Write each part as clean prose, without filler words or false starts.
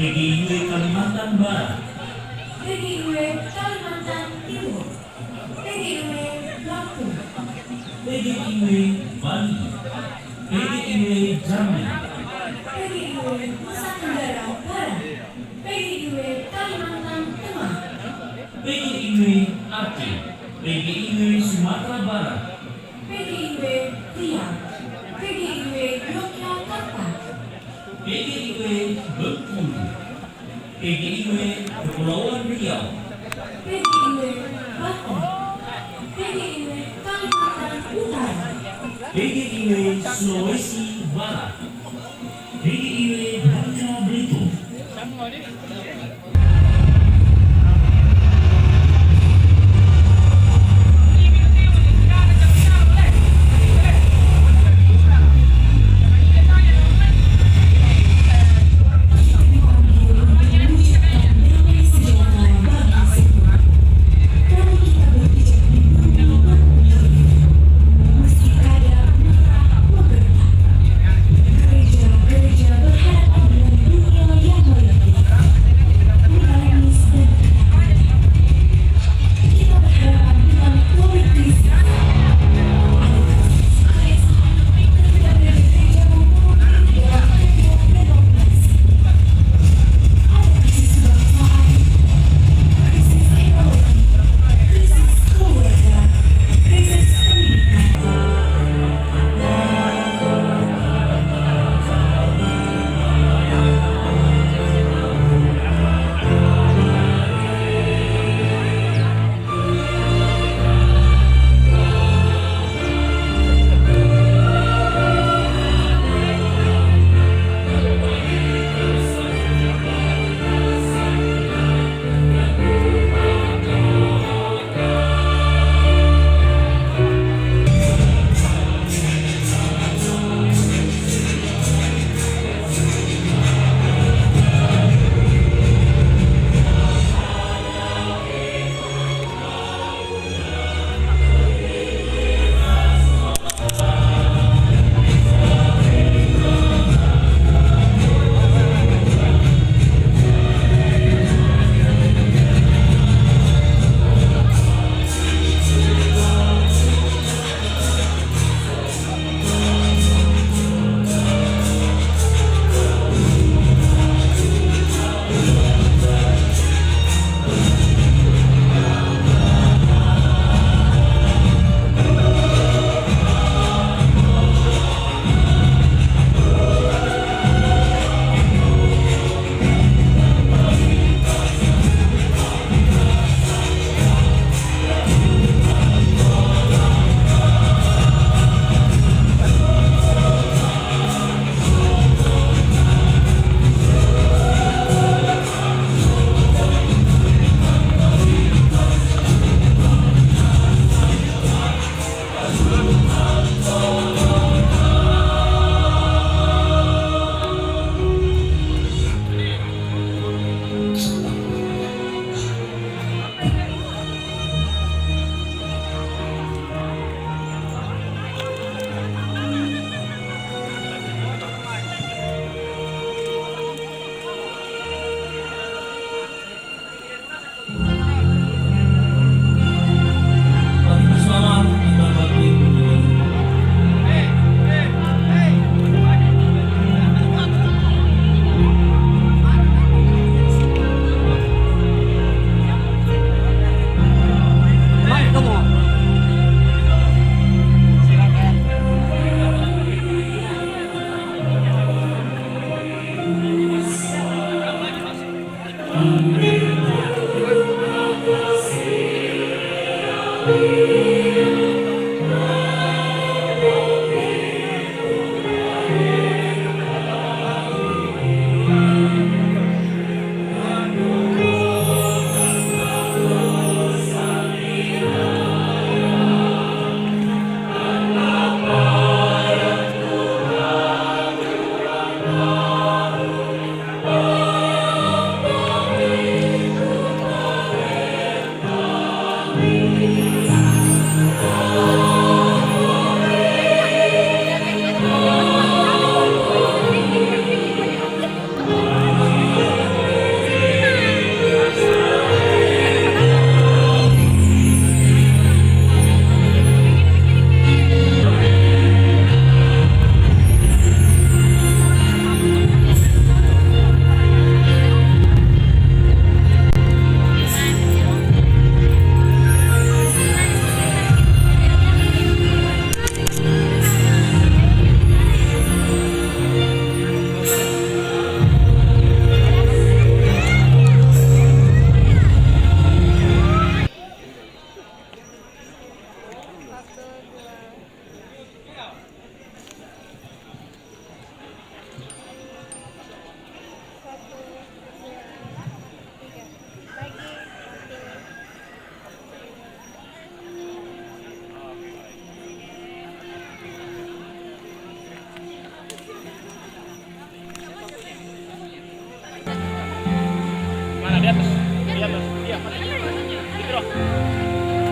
PGIW Kalimantan Barat, PGIW Kalimantan Timur, PGIW Lampung, PGIW Bali, PGIW Jambi, PGIW Nusa Tenggara Barat, PGIW Kalimantan Tengah, PGIW Aceh, PGIW Sumatera Barat, PGIW Riau, PGIW Yogyakarta, PGIW Bengkulu, PGIW Kepulauan Riau, PGIW Banten, PGIW Kalimantan Utara, PGIW Sulawesi Barat, PGIW Bangka Belitung. Gereja-gereja berhadapan dengan dunia yang melebihi, pluralis dan kita berhadapan dengan politik. Ada gereja mempunyai demokrasi, ada krisis kebangsaan, krisis ekonomi, krisis keluarga, krisis pendidikan.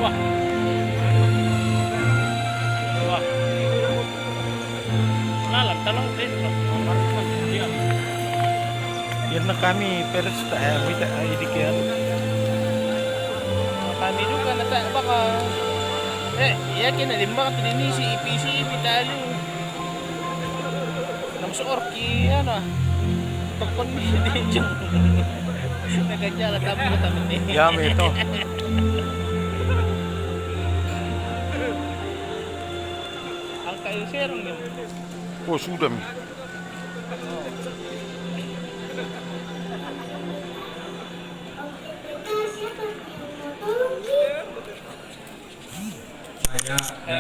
Wah. Wah. Lalat tanong dentro. Yan na kami pero kita idikian. Kami juga nata baka yakin na limba ka tinisi IPC pitalo. Nang sa orki ano. Pagkonmi din dyan. Nagkajala tabi ko tabi ni. Yummy ito. Ang kayo serong yun. Oh, sudah mi.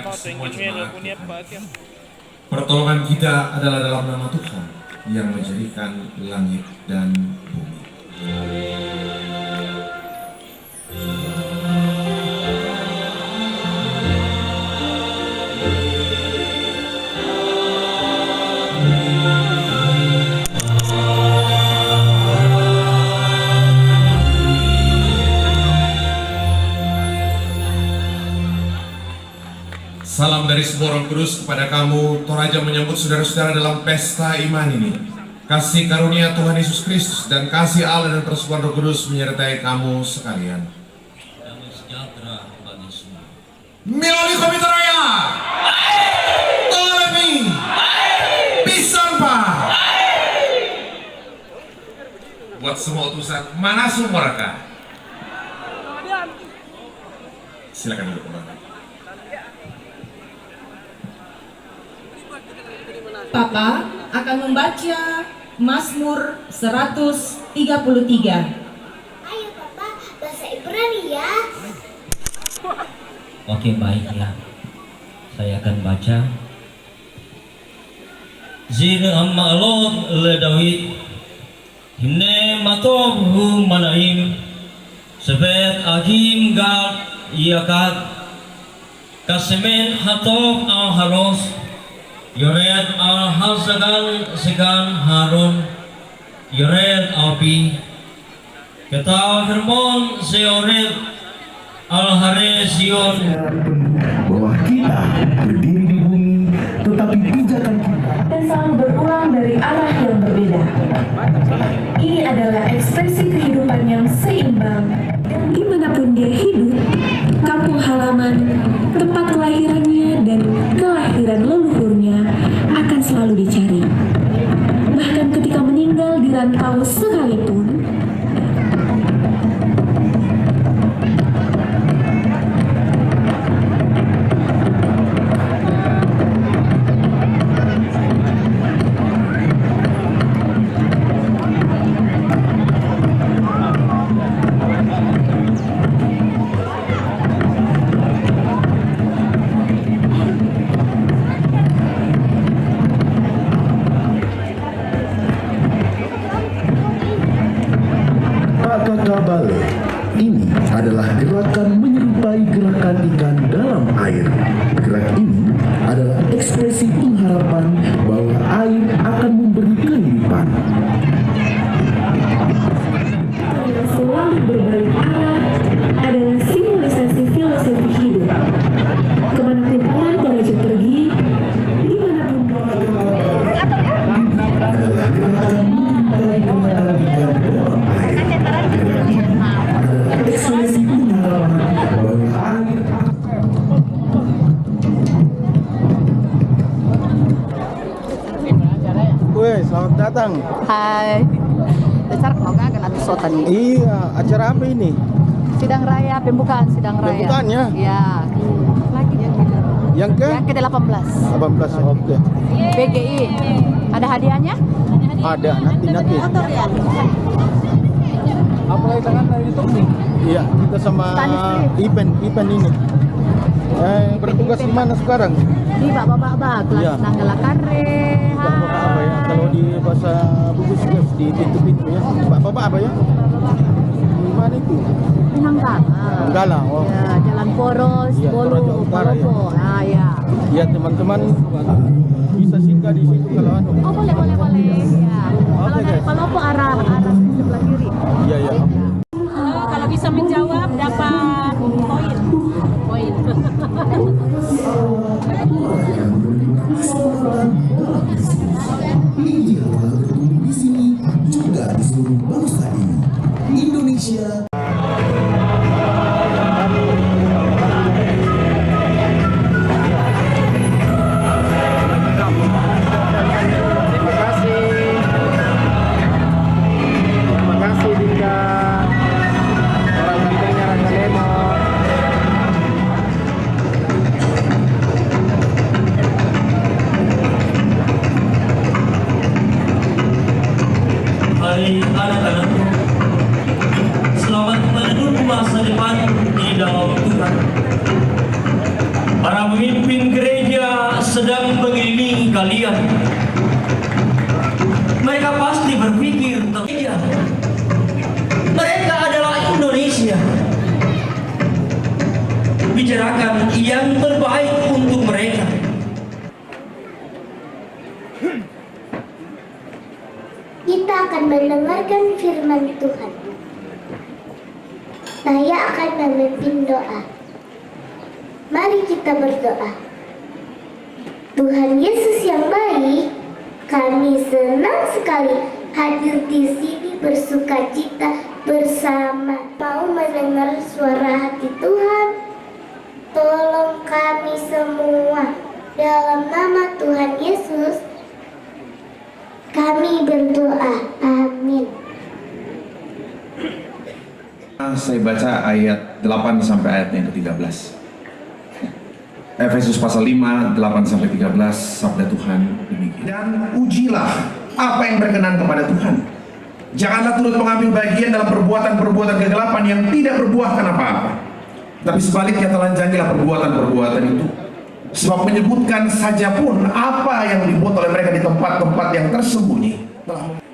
Mau tinggi ni punya apa sih? Pertolongan kita adalah dalam nama Tuhan yang menjadikan langit dan bumi. Salam dari semua Roh Kudus kepada kamu. Toraja menyambut saudara-saudara dalam pesta iman ini. Kasih karunia Tuhan Yesus Kristus dan kasih Allah dan persekutuan Roh Kudus menyertai kamu sekalian. Damai sejahtera bagi semua. Melalui Komite Raya, Tolemi, Pisang Pak. Buat semua utusan, mana semua mereka? Silakan duduk kembali. Papa akan membaca Mazmur 133. Ayo Papa, bahasa Ibrani ya. Oke, baik ya. Saya akan baca. Zina amma alon le David. Himne matov hu manaim. Sebet agim gad yakat. Kasemen hatov al haros. Yored al hasagan segan Harun. Yored api. Kata firman seored al hare Sion. Bahwa kita berdiri di bumi, tetapi pijakan kita Dan selalu berulang dari arah yang berbeda. Ini adalah ekspresi kehidupan yang seimbang. Dan dimanapun dia hidup, kampung halaman, tempat kelahirannya, dan kelahiran leluhurnya akan selalu dicari. Bahkan ketika meninggal di rantau sekalipun, Kabale. Ini adalah gerakan menyerupai gerakan ikan dalam air. Gerak ini adalah ekspresi pengharapan bahwa air akan memberi kehidupan. yang selalu berbalik arah adalah simbolisasi filosofi hidup. Kemanapun orang Toraja pergi, dimanapun Adalah gerakan menyerupai gerakan ikan dalam air. Gerak ini adalah ekspresi pengharapan bahwa air Woi, selamat datang. Hai. Besar kalau nggak akan atur tadi. Iya, acara apa ini? Sidang raya, pembukaan sidang raya. Pembukaannya? Iya. Lagi Yang ke? yang ke-18. 18. Oke. PGI. Ada hadiahnya? Ada nanti. Motor ya. Apa lagi tangan dari itu? Iya, kita sama Stanis event ini. Bertugas di mana sekarang? Di Bapak-bapak kelas Iya. Nanggala Kare. Bapak apa ya? Kalau di bahasa Bugis di pintu-pintu ya. Bapak apa ya? Di mana itu? Nanggala. Nanggala. Oh. Ya, Jalan Poros, Iya, Bolu, Toraja Utara, ya. Palopo. Nah, ya. Ya teman-teman bisa singgah di situ kalau anu. Oh, boleh. Ya. Kalau dari guys. Palopo arah sebelah kiri. Iya. Kalau bisa menjawab seluruh bangsa ini. Indonesia. Terima kasih Dinda. Orang gantengnya Rangga Lemon. Hai anak-anakku, selamat menuju masa depan di dalam Tuhan. Para pemimpin gereja sedang mengelilingi kalian. Mereka pasti berpikir tentang iya, mereka adalah Indonesia. Bicarakan yang terbaik untuk mereka. Kita akan mendengarkan firman Tuhan. Saya akan memimpin doa. Mari kita berdoa. Tuhan Yesus yang baik, kami senang sekali hadir di sini bersukacita bersama. Mau mendengar suara hati Tuhan. Tolong kami semua dalam nama Tuhan Yesus. Kami berdoa. Amin. Saya baca ayat 8 sampai ayat yang ke-13. Efesus pasal 5, 8 sampai 13, sabda Tuhan demikian. Dan ujilah apa yang berkenan kepada Tuhan. Janganlah turut mengambil bagian dalam perbuatan-perbuatan kegelapan yang tidak berbuahkan apa-apa. Tapi sebaliknya telanjangilah perbuatan-perbuatan itu. Sebab menyebutkan saja pun apa yang dibuat oleh mereka di tempat-tempat yang tersembunyi.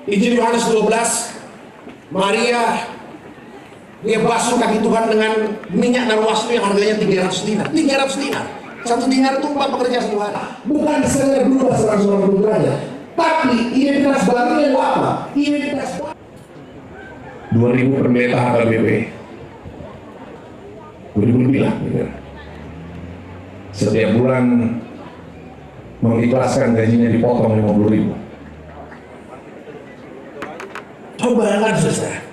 Injil Yohanes 12, Maria dia basuh kaki Tuhan dengan minyak narwastu yang harganya 300 dinar. 300 dinar. 1 dinar itu 4 pekerja satu hari. Bukan sekedar berubah 180 derajat, tapi identitas barunya itu apa? Identitas 2000 pendeta HKBP 2000 lebih lah, setiap bulan mengikhlaskan gajinya dipotong 50.000. Coba bayangkan saudara,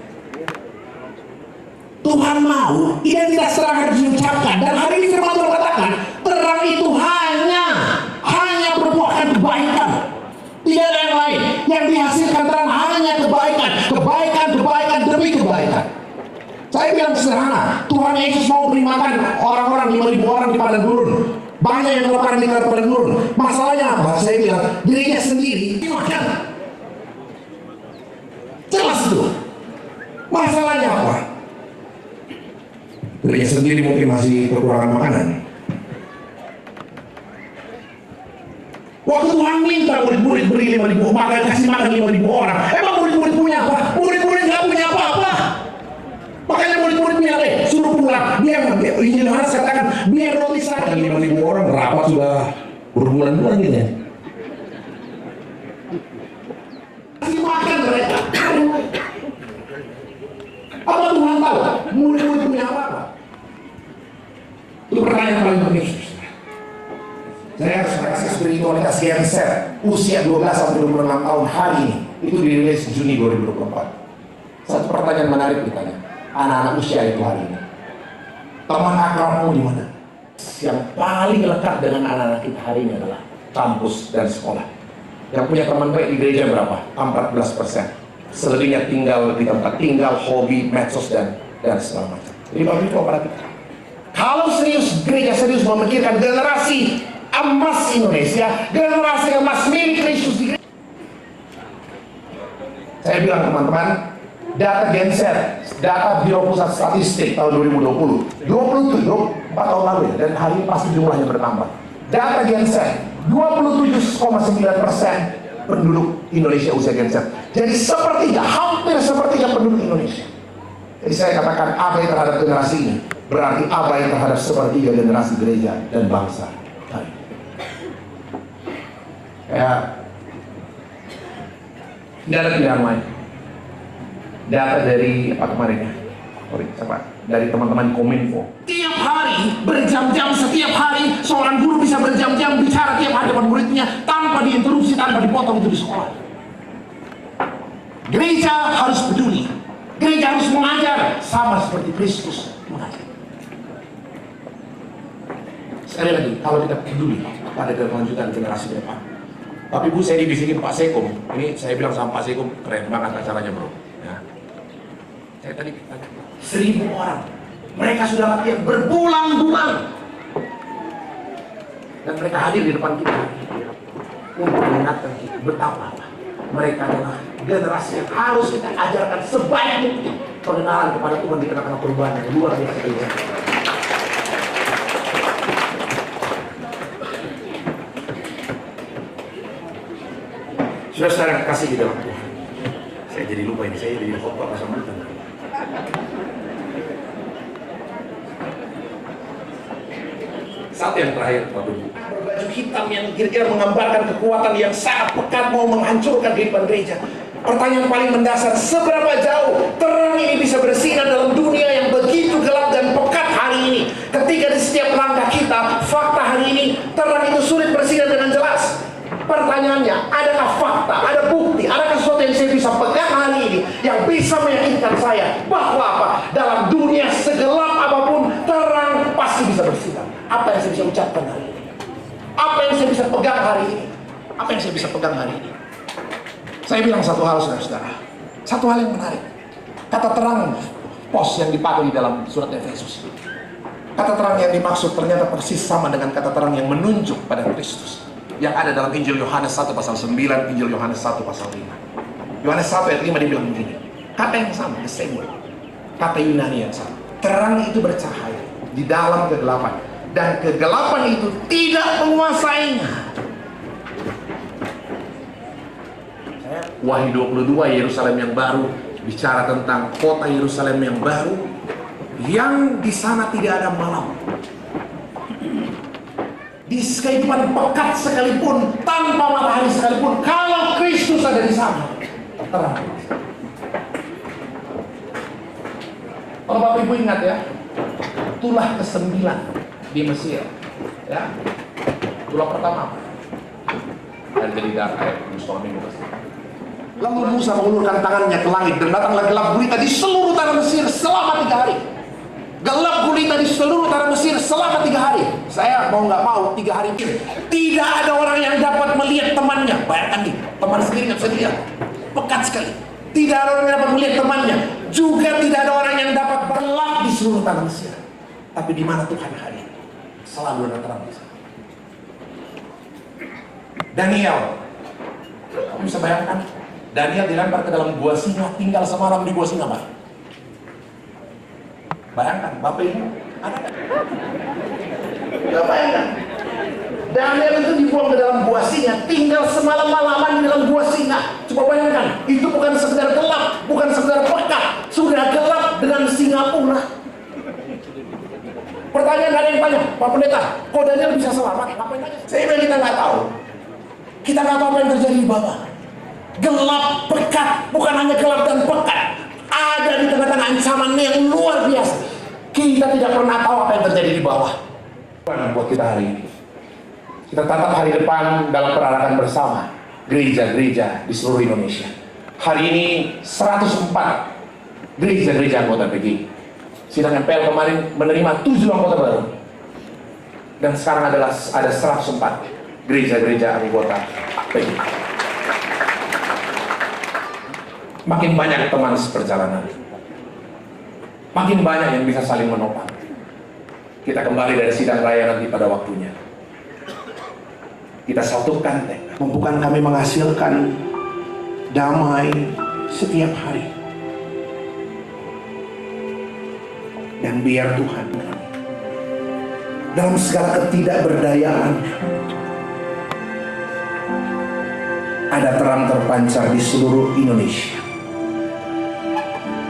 Tuhan mau identitas terang harus diucapkan, dan hari ini firman Tuhan katakan terang itu hanya berbuahkan kebaikan, tidak ada yang lain. Yang dihasilkan terang hanya kebaikan demi kebaikan. Saya bilang sederhana, Tuhan Yesus mau beri makan orang-orang 5.000 orang di padang gurun. Banyak yang kelaparan di padang gurun. Masalahnya apa? Saya bilang dirinya sendiri dimakan. Jelas itu. Masalahnya apa? Dirinya sendiri mungkin masih kekurangan makanan. Waktu Tuhan minta murid-murid beri 5.000 makan, kasih makan 5.000 orang. Emang murid-murid punya apa? Murid-murid nggak punya apa-apa. Makanya murid-murid bilang, suruh pulang. Dia Injil Yohanes katakan, biar roti saja 5.000 orang rapat sudah berbulan-bulan gitu ya. Kasih makan mereka. Apa Tuhan tahu? Murid-murid punya apa-apa? Itu pertanyaan paling penting. Saya harus kasih spiritualitas genset usia 12 sampai 26 tahun hari ini. Itu dirilis Juni 2024. Satu pertanyaan menarik ditanya. Anak-anak usia itu hari ini, teman akrabmu di mana? Yang paling lekat dengan anak-anak kita hari ini adalah kampus dan sekolah. Yang punya teman baik di gereja berapa? 14%. Selebihnya tinggal di tempat tinggal, hobi, medsos dan segala macam. Jadi bagi itu apa kita? Kalau serius gereja serius memikirkan generasi emas Indonesia, generasi emas milik Kristus di gereja. Saya bilang teman-teman, data genset, data Biro Pusat Statistik tahun 2020, 27, 4 tahun lalu ya, dan hari ini pasti jumlahnya bertambah. Data genset, 27,9% penduduk Indonesia usia genset. Jadi sepertiga, hampir sepertiga penduduk Indonesia. Jadi saya katakan abai terhadap generasi ini, berarti abai terhadap sepertiga generasi gereja dan bangsa. Ya, tidak ada pilihan lain. Data dari apa kemarin ya? Dari teman-teman Kominfo. Tiap hari berjam-jam, setiap hari seorang guru bisa berjam-jam bicara tiap hari depan muridnya tanpa diinterupsi, tanpa dipotong itu di sekolah. Gereja harus peduli. Gereja harus mengajar sama seperti Kristus mengajar. Sekali lagi, kalau kita peduli pada kelanjutan generasi ke depan. Tapi Bu, saya dibisikin Pak Sekom. Ini saya bilang sama Pak Sekom, keren banget acaranya bro. Ya. Saya tadi 1.000 orang. Mereka sudah latihan berbulan-bulan. Dan mereka hadir di depan kita untuk mengingatkan kita betapa mereka adalah generasi yang harus kita ajarkan sebaik mungkin pengenalan kepada Tuhan di tengah-tengah perubahan yang luar biasa ini. Saudara yang kasih di dalam Tuhan. Saya jadi lupa ini, saya jadi khotbah pasang bulan. Satu yang terakhir, Bapak Ibu. Berbaju hitam yang kira-kira menggambarkan kekuatan yang sangat pekat mau menghancurkan kehidupan gereja. Pertanyaan paling mendasar, seberapa jauh terang ini bisa bersinar dalam dunia yang begitu gelap dan pekat hari ini? Ketika di setiap langkah kita, fakta hari ini, terang itu sulit bersinar dengan jelas. Pertanyaannya, adakah fakta, ada bukti, adakah sesuatu yang saya bisa pegang hari ini yang bisa meyakinkan saya bahwa apa? Dalam dunia segelap apapun, terang pasti bisa bersinar. Apa yang saya bisa ucapkan hari ini? Apa yang saya bisa pegang hari ini? Apa yang saya bisa pegang hari ini? Saya bilang satu hal, saudara-saudara. Satu hal yang menarik. Kata terang pos yang dipakai di dalam surat Efesus. Kata terang yang dimaksud ternyata persis sama dengan kata terang yang menunjuk pada Kristus. Yang ada dalam Injil Yohanes 1 pasal 9, Injil Yohanes 1 pasal 5. Yohanes 1 ayat 5 dibilang begini. Kata yang sama, the same word. Kata Yunani yang sama. Terang itu bercahaya di dalam kegelapan. Dan kegelapan itu tidak menguasainya. Wahyu 22 Yerusalem yang baru bicara tentang kota Yerusalem yang baru yang di sana tidak ada malam. Di kehidupan pekat sekalipun, tanpa matahari sekalipun, kalau Kristus ada di sana, terang. Kalau Bapak Ibu ingat ya, tulah ke-9 di Mesir, ya. Tulah pertama apa? Dan jadi ayat Mustafa minggu pasti. Lalu Musa mengulurkan tangannya ke langit dan datanglah gelap gulita di seluruh tanah Mesir selama 3 hari. Gelap gulita di seluruh tanah Mesir selama 3 hari. Saya mau nggak mau 3 hari ini tidak ada orang yang dapat melihat temannya. Bayangkan nih, teman sendiri nggak bisa dilihat. Pekat sekali. Tidak ada orang yang dapat melihat temannya. Juga tidak ada orang yang dapat bergelap di seluruh tanah Mesir. Tapi di mana Tuhan hadir? Selalu ada terang di sana. Daniel, kamu bisa bayangkan? Daniel dilempar ke dalam gua singa, tinggal semalam di gua singa, Pak. Bayangkan, Bapak Ibu, ada kan? Gak bayangkan. Daniel itu dibuang ke dalam gua singa, tinggal semalam-malaman di dalam gua singa. Coba bayangkan, itu bukan sekedar gelap, bukan sekedar pekat, sudah gelap dengan Singapura. Pertanyaan ada yang tanya, Pak Pendeta, kok Daniel bisa selamat? Ngapain aja? Saya bilang kita nggak tahu. Kita nggak tahu apa yang terjadi di bawah. Gelap, pekat, bukan hanya gelap dan pekat. Ada di tengah-tengah ancaman yang luar biasa. Kita tidak pernah tahu apa yang terjadi di bawah. Mana buat kita hari ini? Kita tatap hari depan dalam perarakan bersama gereja-gereja di seluruh Indonesia. Hari ini 104 gereja-gereja anggota PGI. Sidang MPL kemarin menerima 7 anggota baru. Dan sekarang ada 104 gereja-gereja anggota PGI. Makin banyak teman seperjalanan. Makin banyak yang bisa saling menopang. Kita kembali dari sidang raya nanti pada waktunya. Kita satukan tekad. Mampukan kami menghasilkan damai setiap hari. Dan biar Tuhan kami dalam segala ketidakberdayaan ada terang terpancar di seluruh Indonesia.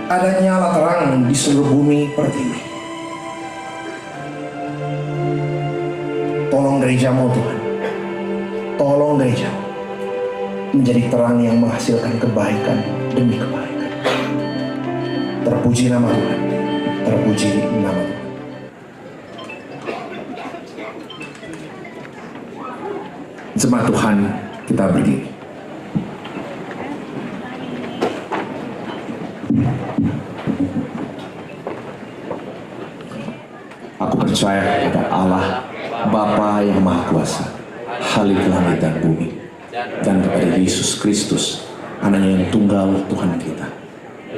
Ada nyala terang di seluruh bumi pertiwi. Tolong gerejamu Tuhan. Tolong gerejamu menjadi terang yang menghasilkan kebaikan demi kebaikan. Terpuji nama Tuhan. Terpuji nama Tuhan. Jemaat Tuhan, kita berdiri. percaya kepada Allah, Bapa yang Maha Kuasa, Khalik langit dan bumi, dan kepada Yesus Kristus, Anaknya yang tunggal Tuhan kita,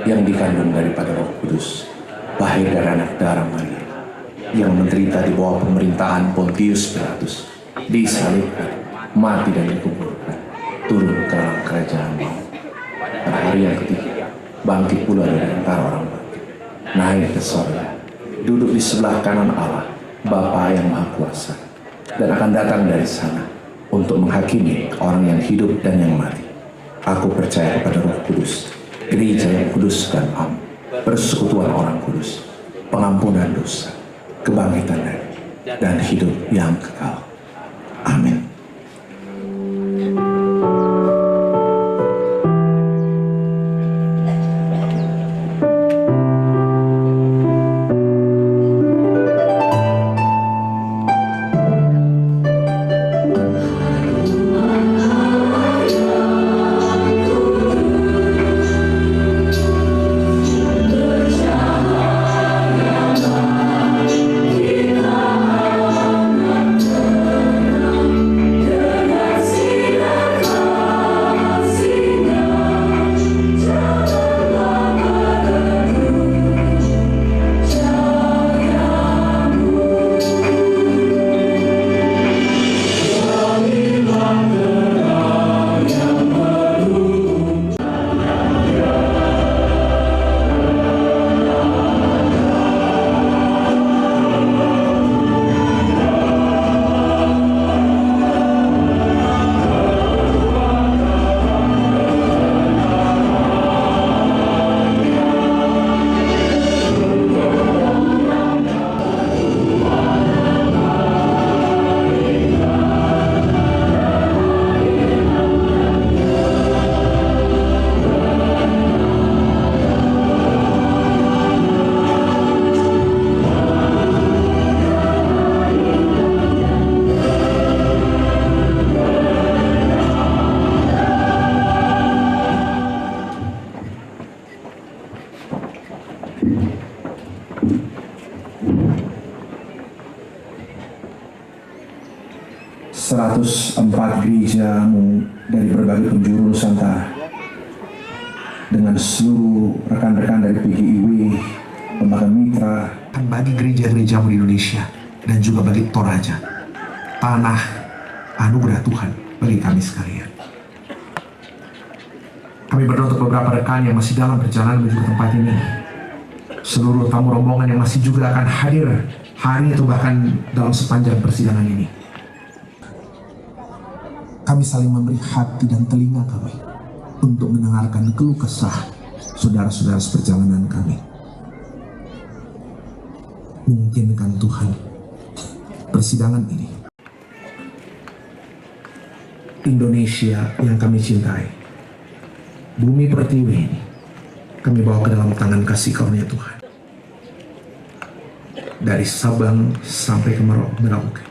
yang dikandung daripada Roh Kudus, lahir dari anak darah Maria, yang menderita di bawah pemerintahan Pontius Pilatus, disalibkan, mati dan dikuburkan, turun ke dalam kerajaan maut. Pada hari yang ketiga, bangkit pula dari antara orang mati, naik ke sorga, duduk di sebelah kanan Allah, Bapa yang Maha Kuasa, dan akan datang dari sana untuk menghakimi orang yang hidup dan yang mati. Aku percaya kepada Roh Kudus, gereja yang kudus dan am, persekutuan orang kudus, pengampunan dosa, kebangkitan dan hidup yang kekal. Amin. Empat gereja dari berbagai penjuru Nusantara dengan seluruh rekan-rekan dari PGIW, lembaga mitra, dan bagi gereja-gerejamu di Indonesia dan juga bagi Toraja, tanah anugerah Tuhan bagi kami sekalian. Kami berdoa untuk beberapa rekan yang masih dalam perjalanan menuju ke tempat ini, seluruh tamu rombongan yang masih juga akan hadir hari atau bahkan dalam sepanjang persidangan ini. Kami saling memberi hati dan telinga kami untuk mendengarkan keluh kesah saudara-saudara seperjalanan kami. Mungkinkan Tuhan persidangan ini, Indonesia yang kami cintai, bumi pertiwi ini, kami bawa ke dalam tangan kasih karunia Tuhan. Dari Sabang sampai ke Merauke.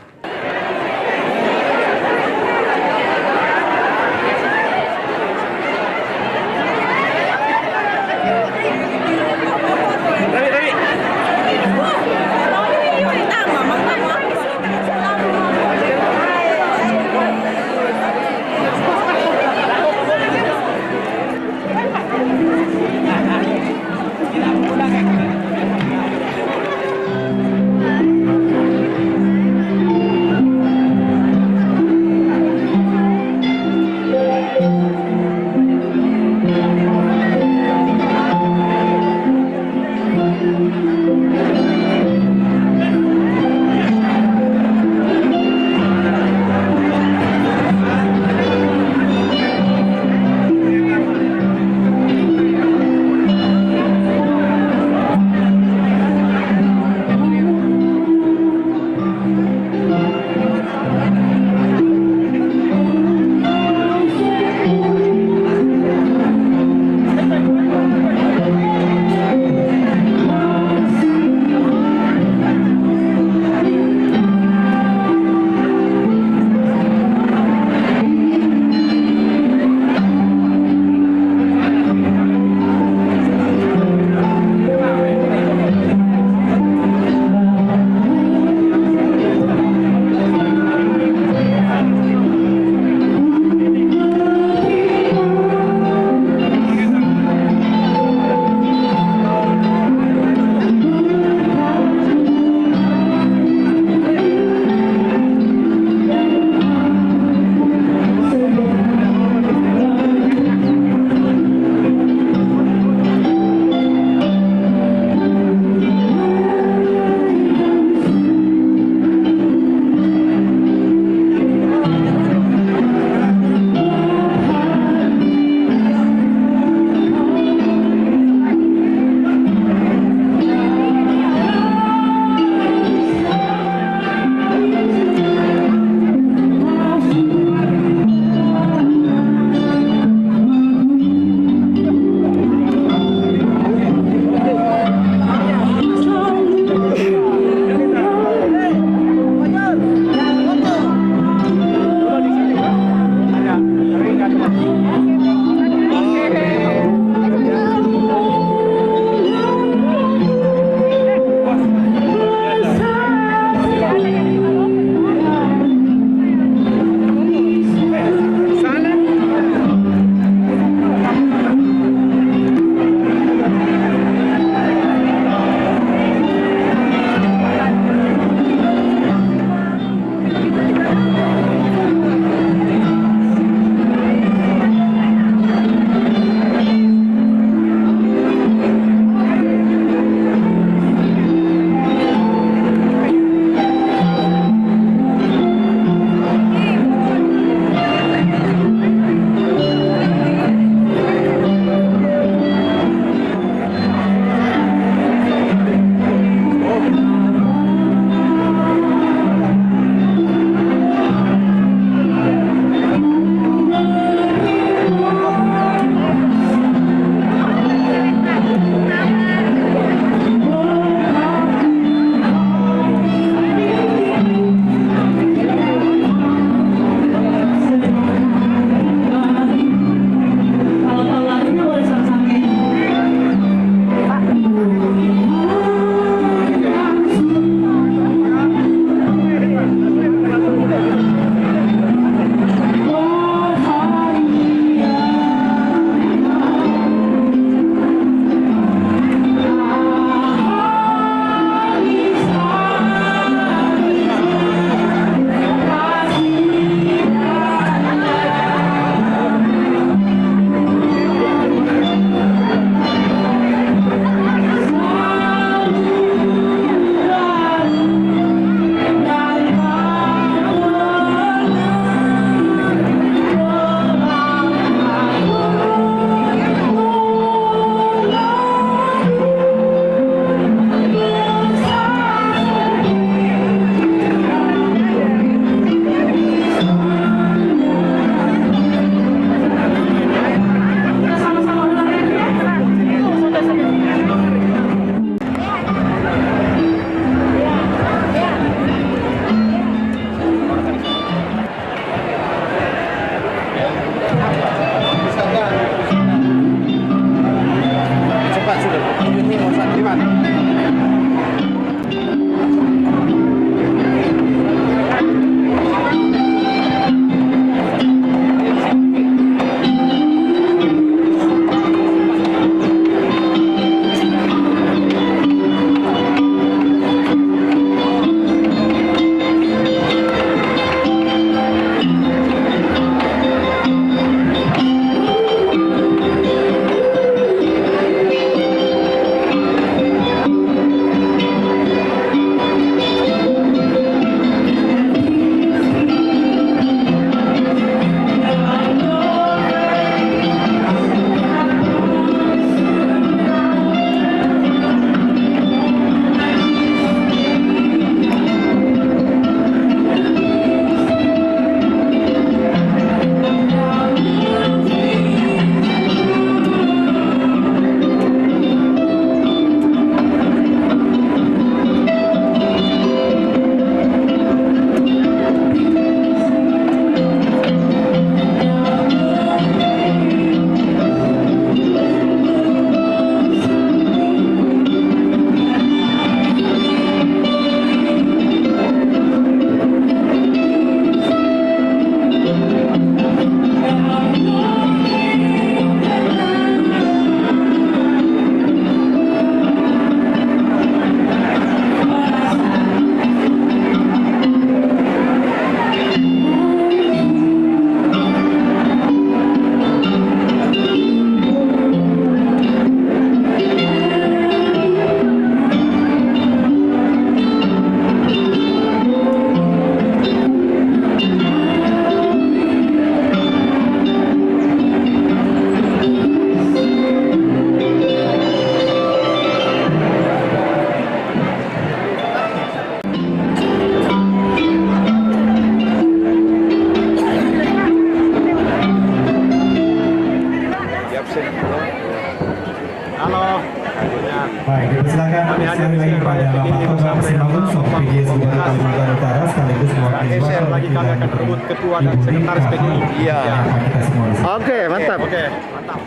Baik, dipersilakan sekali lagi kepada Bapak Togam Simangun, PGS Gubernur Kalimantan Utara, sekaligus mewakili Bapak kami akan berebut ketua dan sekretaris PGI. Iya. Kita semua di sini. Oke, mantap. Oke, mantap.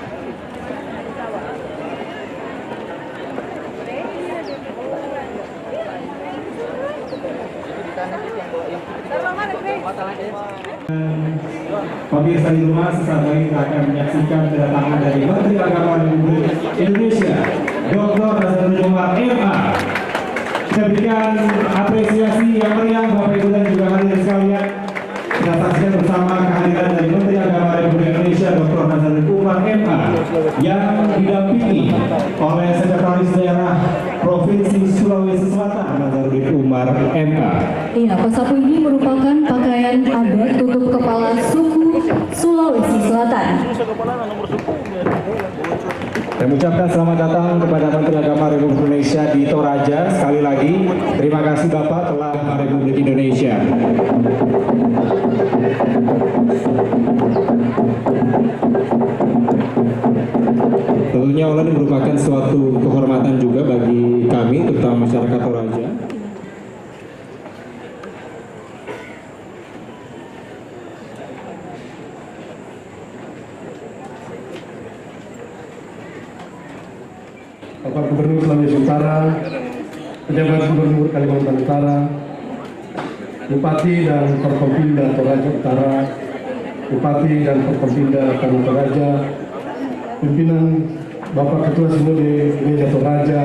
Pemirsa di rumah, sesaat lagi kita akan menyaksikan kedatangan dari Menteri Agama Republik Indonesia, Dr. Nazarudin Umar MA. Kita berikan apresiasi yang meriah Bapak Ibu dan juga hadirin sekalian. Kita saksikan bersama kehadiran dari Menteri Agama Republik Indonesia, Dr. Nazarudin Umar MA, yang didampingi oleh Sekretaris Daerah Provinsi Sulawesi Selatan, Nazarudin Umar MA. Iya, pasapu ini merupakan pakaian adat tutup kepala suku Sulawesi Selatan. Saya mengucapkan selamat datang kepada Menteri Agama Republik Indonesia di Toraja. Sekali lagi, terima kasih Bapak telah Republik Indonesia. Tentunya Allah ini merupakan suatu kehormatan juga bagi kami, terutama masyarakat Toraja. Bapak Gubernur Sulawesi Utara, pejabat Gubernur Kalimantan Utara, Bupati dan Forkompinda Toraja Utara, Bupati dan Forkompinda Tanah Toraja, pimpinan Bapak Ketua Sinode Gereja Toraja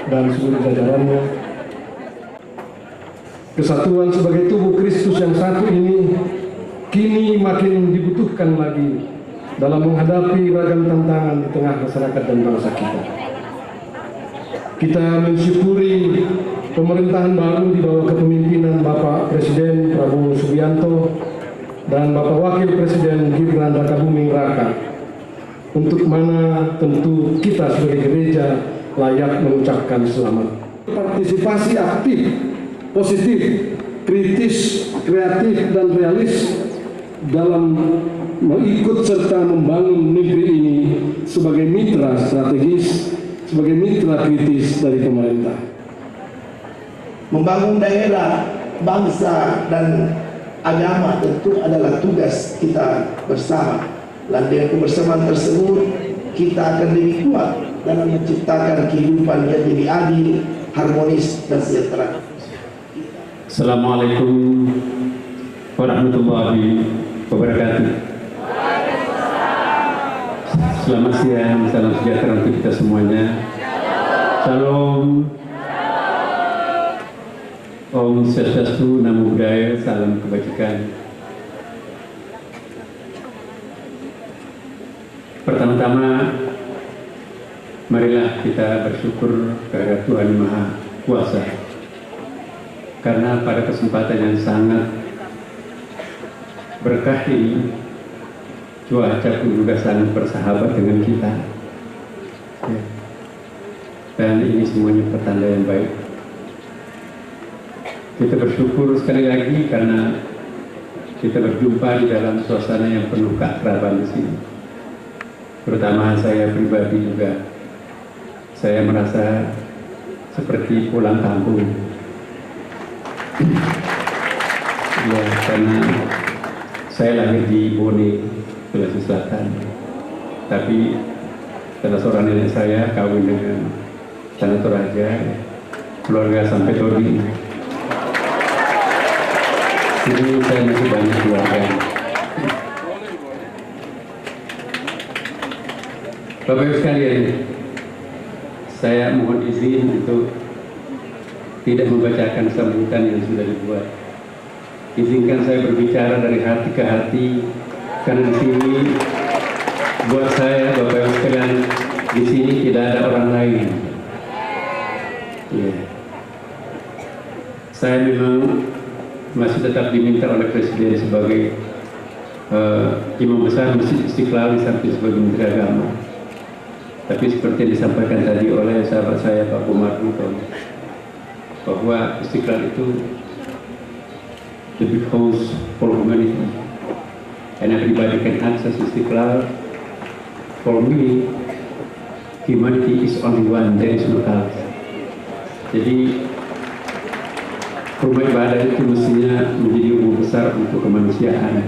dan seluruh jajarannya. Kesatuan sebagai tubuh Kristus yang satu ini kini makin dibutuhkan lagi dalam menghadapi ragam tantangan di tengah masyarakat dan bangsa kita. Kita mensyukuri pemerintahan baru di bawah kepemimpinan Bapak Presiden Prabowo Subianto dan Bapak Wakil Presiden Gibran Rakabuming Raka, untuk mana tentu kita sebagai gereja layak mengucapkan selamat. Partisipasi aktif, positif, kritis, kreatif, dan realis dalam mengikut serta membangun negeri ini sebagai mitra strategis, sebagai mitra kritis dari pemerintah. Membangun daerah, bangsa, dan agama tentu adalah tugas kita bersama. Dan dengan kebersamaan tersebut, kita akan lebih kuat dalam menciptakan kehidupan yang lebih adil, harmonis, dan sejahtera. Assalamualaikum warahmatullahi wabarakatuh. Selamat siang, salam sejahtera untuk kita semuanya. Shalom. Om Swastiastu, Namo Buddhaya, salam kebajikan. Pertama-tama, marilah kita bersyukur kepada Tuhan Maha Kuasa, karena pada kesempatan yang sangat berkah ini, cuaca pun juga sangat bersahabat dengan kita, ya. Dan ini semuanya pertanda yang baik. Kita bersyukur sekali lagi karena kita berjumpa di dalam suasana yang penuh keakraban di sini. Terutama saya pribadi juga, saya merasa seperti pulang kampung. Ya, karena saya lahir di Bone, Sulawesi Selatan, tapi salah seorang nenek saya kawin dengan Tanah Toraja, keluarga sampai Todi. Jadi saya masih banyak keluarga. Bapak Ibu sekalian, saya mohon izin untuk tidak membacakan sambutan yang sudah dibuat. Izinkan saya berbicara dari hati ke hati, karena di sini buat saya, Bapak Ibu sekalian, di sini tidak ada orang lain. Ya. Saya memang masih tetap diminta oleh Presiden sebagai Imam Besar Masjid Istiqlal di samping sebagai Menteri Agama. Tapi seperti yang disampaikan tadi oleh sahabat saya Pak Umar Muton, bahwa Istiqlal itu the big house for humanity, and everybody can access Istiqlal. For me, humanity is only one, there is no else. Jadi rumah ibadah itu mestinya menjadi umum besar untuk kemanusiaan.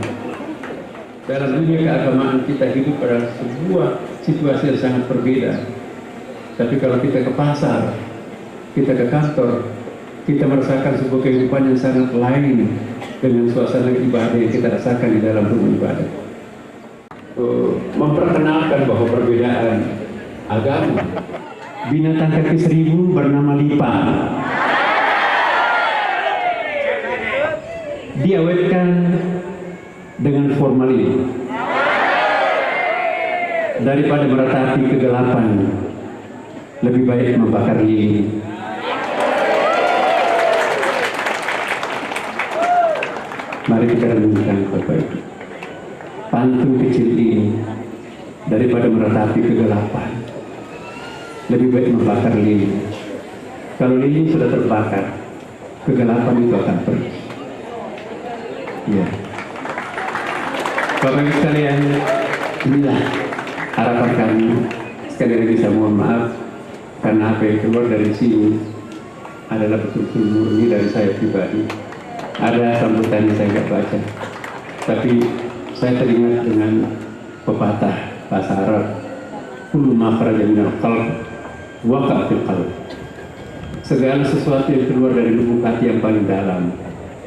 Dalam dunia keagamaan kita hidup pada sebuah situasi yang sangat berbeda. Tapi kalau kita ke pasar, kita ke kantor, kita merasakan sebuah kehidupan yang sangat lain dengan suasana ibadah yang kita rasakan di dalam rumah ibadah. Memperkenalkan bahwa perbedaan agama, binatang kaki 1000 bernama lipa diawetkan dengan formalin daripada meratapi kegelapan, lebih baik membakar lilin. Mari kita renungkan Bapak Ibu, pantun kecil ini daripada meratapi kegelapan, lebih baik membakar lilin. Kalau lilin sudah terbakar, kegelapan itu akan pergi. Ya, Bapak Ibu sekalian, inilah harapan kami. Sekali lagi saya mohon maaf karena apa yang keluar dari sini adalah betul-betul murni dari saya pribadi. Ada sambutan yang saya nggak baca, tapi saya teringat dengan pepatah bahasa Arab, kullu ma kharaja minal qalb waqa fil qalb. Segala sesuatu yang keluar dari lubuk hati yang paling dalam,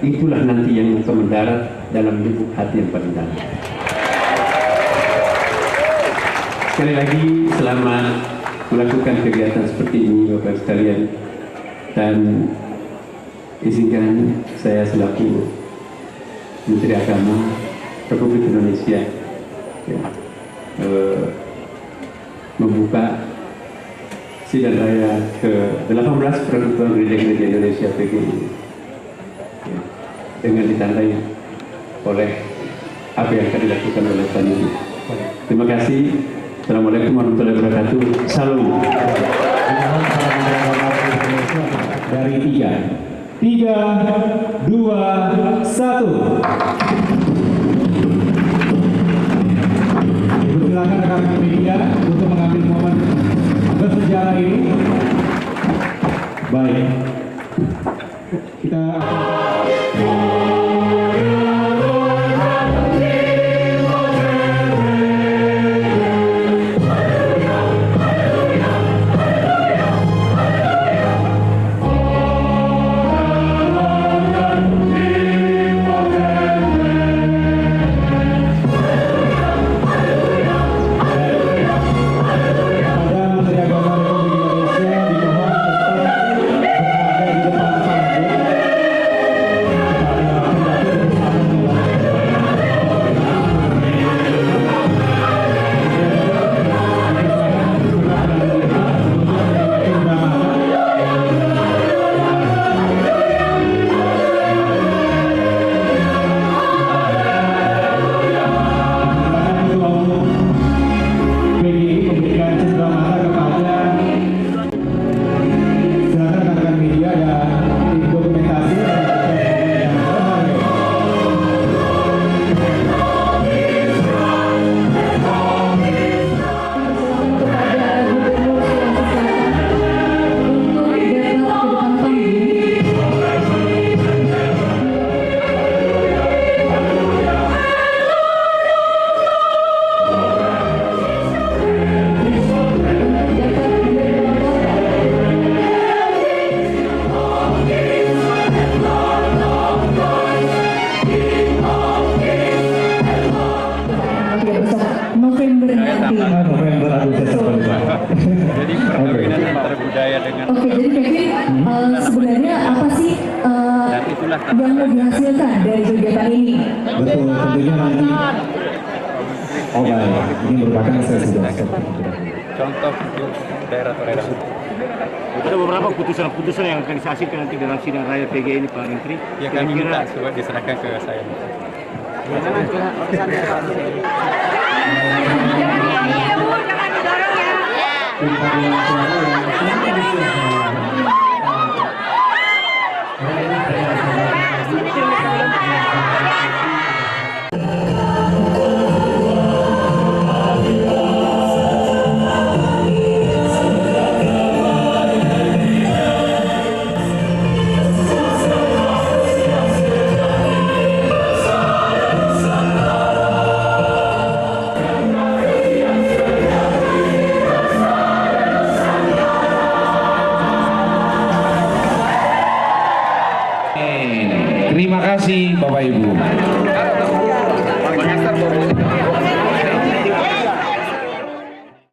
itulah nanti yang akan mendarat dalam lubuk hati yang paling dalam. Sekali lagi, selamat melakukan kegiatan seperti ini Bapak sekalian, dan izinkan saya selaku Menteri Agama Republik Indonesia ya, membuka sidang raya ke-18 Persekutuan Gereja-Gereja Indonesia PGI ya, dengan ditandai oleh apa yang akan dilakukan oleh Panini. Terima kasih. Assalamualaikum warahmatullahi wabarakatuh. Salam. Dari 3, 2, 1. Silakan rekan media untuk mengambil momen bersejarah ini. Baik, kita November nanti. November Jadi perkawinan antara budaya dengan Oke, jadi Kevin, sebenarnya apa sih yang mau dihasilkan dari kegiatan ini? betul, tentunya nanti. Oh baik, ini merupakan saya sudah contoh untuk daerah-daerah. Ada beberapa putusan-putusan yang akan dihasilkan nanti dalam sidang raya PGI ini Pak Menteri. Ya kami minta coba diserahkan ke saya. Terima kasih Bapak Ibu.